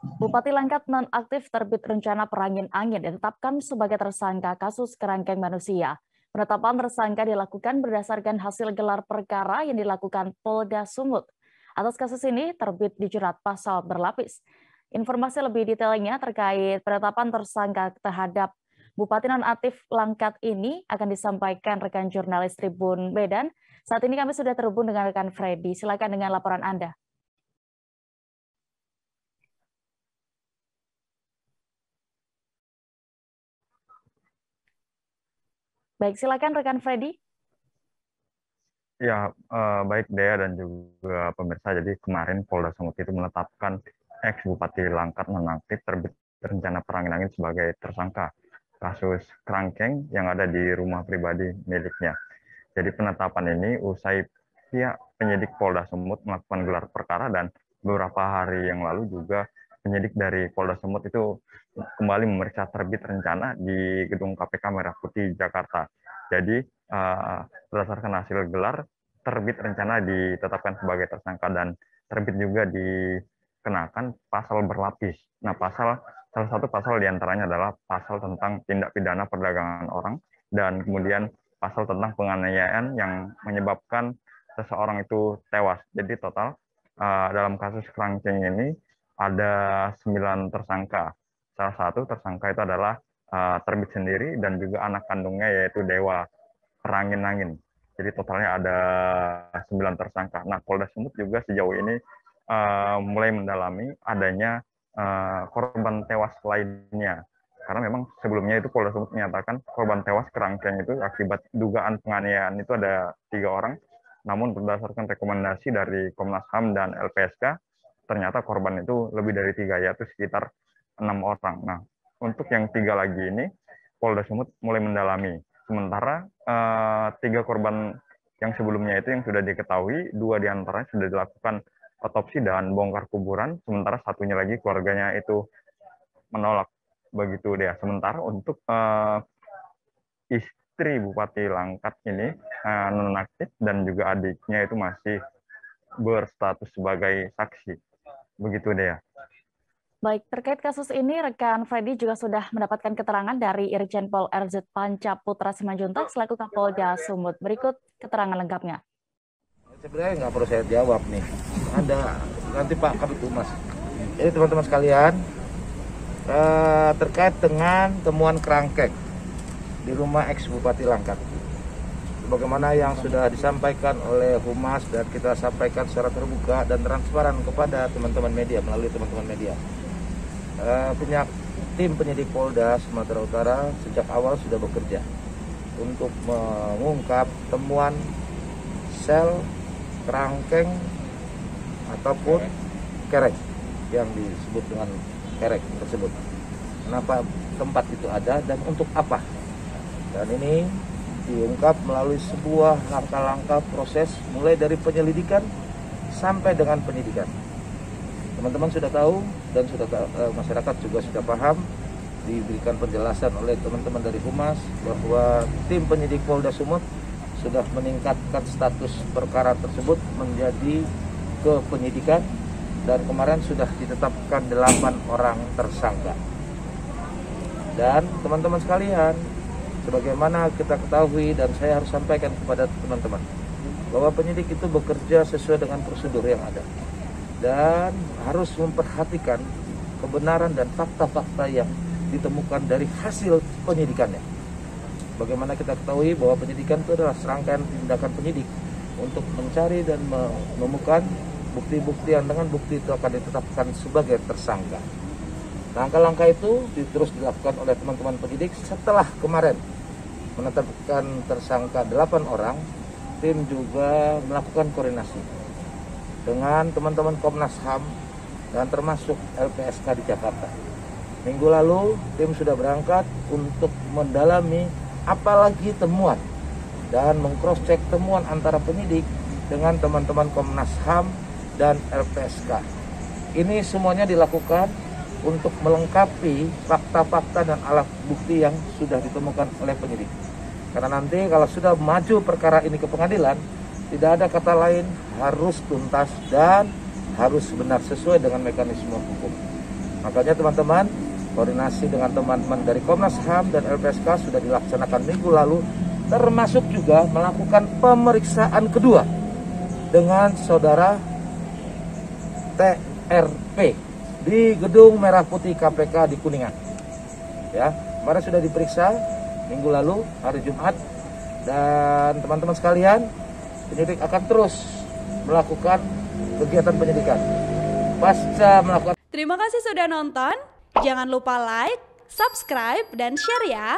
Bupati Langkat nonaktif terbit rencana perangin angin ditetapkan sebagai tersangka kasus kerangkeng manusia. Penetapan tersangka dilakukan berdasarkan hasil gelar perkara yang dilakukan Polda Sumut. Atas kasus ini terbit dijerat pasal berlapis. Informasi lebih detailnya terkait penetapan tersangka terhadap Bupati nonaktif Langkat ini akan disampaikan rekan jurnalis Tribun Medan. Saat ini kami sudah terhubung dengan rekan Freddy. Silakan dengan laporan Anda. Baik, silakan rekan Freddy. Ya, baik Dea dan juga pemirsa. Jadi kemarin Polda Sumut itu menetapkan ex Bupati Langkat nonaktif terbit rencana perangin angin sebagai tersangka kasus kerangkeng yang ada di rumah pribadi miliknya. Jadi penetapan ini usai pihak penyidik Polda Sumut melakukan gelar perkara dan beberapa hari yang lalu juga penyidik dari Polda Sumut itu kembali memeriksa terbit rencana di gedung KPK Merah Putih Jakarta. Jadi berdasarkan hasil gelar, terbit rencana ditetapkan sebagai tersangka dan terbit juga dikenakan pasal berlapis. Nah, salah satu pasal diantaranya adalah pasal tentang tindak pidana perdagangan orang dan kemudian pasal tentang penganiayaan yang menyebabkan seseorang itu tewas. Jadi total dalam kasus kerangkeng ini ada 9 tersangka. Salah satu tersangka itu adalah terbit sendiri dan juga anak kandungnya yaitu Dewa Perangin Angin. Jadi totalnya ada 9 tersangka. Nah, Polda Sumut juga sejauh ini mulai mendalami adanya korban tewas lainnya. Karena memang sebelumnya itu Polda Sumut menyatakan korban tewas kerangkeng itu akibat dugaan penganiayaan itu ada 3 orang. Namun berdasarkan rekomendasi dari Komnas HAM dan LPSK, ternyata korban itu lebih dari 3, yaitu sekitar 6 orang. Nah, untuk yang 3 lagi ini, Polda Sumut mulai mendalami. Sementara 3 korban yang sebelumnya itu yang sudah diketahui, 2 diantaranya sudah dilakukan otopsi dan bongkar kuburan, sementara satunya lagi keluarganya itu menolak. Begitu deh. Sementara untuk istri Bupati Langkat ini nonaktif dan juga adiknya itu masih berstatus sebagai saksi. Begitu deh. Baik, terkait kasus ini, rekan Freddy juga sudah mendapatkan keterangan dari Irjen Pol RZ Panca Putra Simanjuntak selaku Kapolda Sumut. Berikut keterangan lengkapnya. Sebenarnya nggak perlu saya jawab nih, ada nanti Pak Kabid Humas. Jadi teman-teman sekalian, terkait dengan temuan kerangkeng di rumah ex Bupati Langkat, bagaimana yang sudah disampaikan oleh Humas dan kita sampaikan secara terbuka dan transparan kepada teman-teman media melalui teman-teman media. Tim penyidik Polda Sumatera Utara sejak awal sudah bekerja untuk mengungkap temuan sel kerangkeng ataupun kerek yang disebut dengan kerek tersebut. Kenapa tempat itu ada dan untuk apa? Dan ini diungkap melalui sebuah langkah-langkah proses mulai dari penyelidikan sampai dengan penyidikan. Teman-teman sudah tahu dan masyarakat juga sudah paham, diberikan penjelasan oleh teman-teman dari Humas bahwa tim penyidik Polda Sumut sudah meningkatkan status perkara tersebut menjadi ke penyidikan dan kemarin sudah ditetapkan 8 orang tersangka. Dan teman-teman sekalian, sebagaimana kita ketahui dan saya harus sampaikan kepada teman-teman bahwa penyidik itu bekerja sesuai dengan prosedur yang ada dan harus memperhatikan kebenaran dan fakta-fakta yang ditemukan dari hasil penyidikannya. Bagaimana kita ketahui bahwa penyidikan itu adalah serangkaian tindakan penyidik untuk mencari dan menemukan bukti-bukti yang dengan bukti itu akan ditetapkan sebagai tersangka. Langkah-langkah itu terus dilakukan oleh teman-teman penyidik setelah kemarin menetapkan tersangka 8 orang, tim juga melakukan koordinasi dengan teman-teman Komnas HAM dan termasuk LPSK di Jakarta. Minggu lalu tim sudah berangkat untuk mendalami apalagi temuan dan meng-cross-check temuan antara penyidik dengan teman-teman Komnas HAM dan LPSK. Ini semuanya dilakukan untuk melengkapi fakta-fakta dan alat bukti yang sudah ditemukan oleh penyidik. Karena nanti kalau sudah maju perkara ini ke pengadilan, tidak ada kata lain, harus tuntas dan harus benar sesuai dengan mekanisme hukum. Makanya teman-teman, koordinasi dengan teman-teman dari Komnas HAM dan LPSK sudah dilaksanakan minggu lalu, termasuk juga melakukan pemeriksaan kedua dengan saudara TRP di Gedung Merah Putih KPK di Kuningan. Ya, kemarin sudah diperiksa minggu lalu hari Jumat, dan teman-teman sekalian, penyidik akan terus melakukan kegiatan penyidikan pasca melakukan. Terima kasih sudah nonton. Jangan lupa like, subscribe, dan share ya.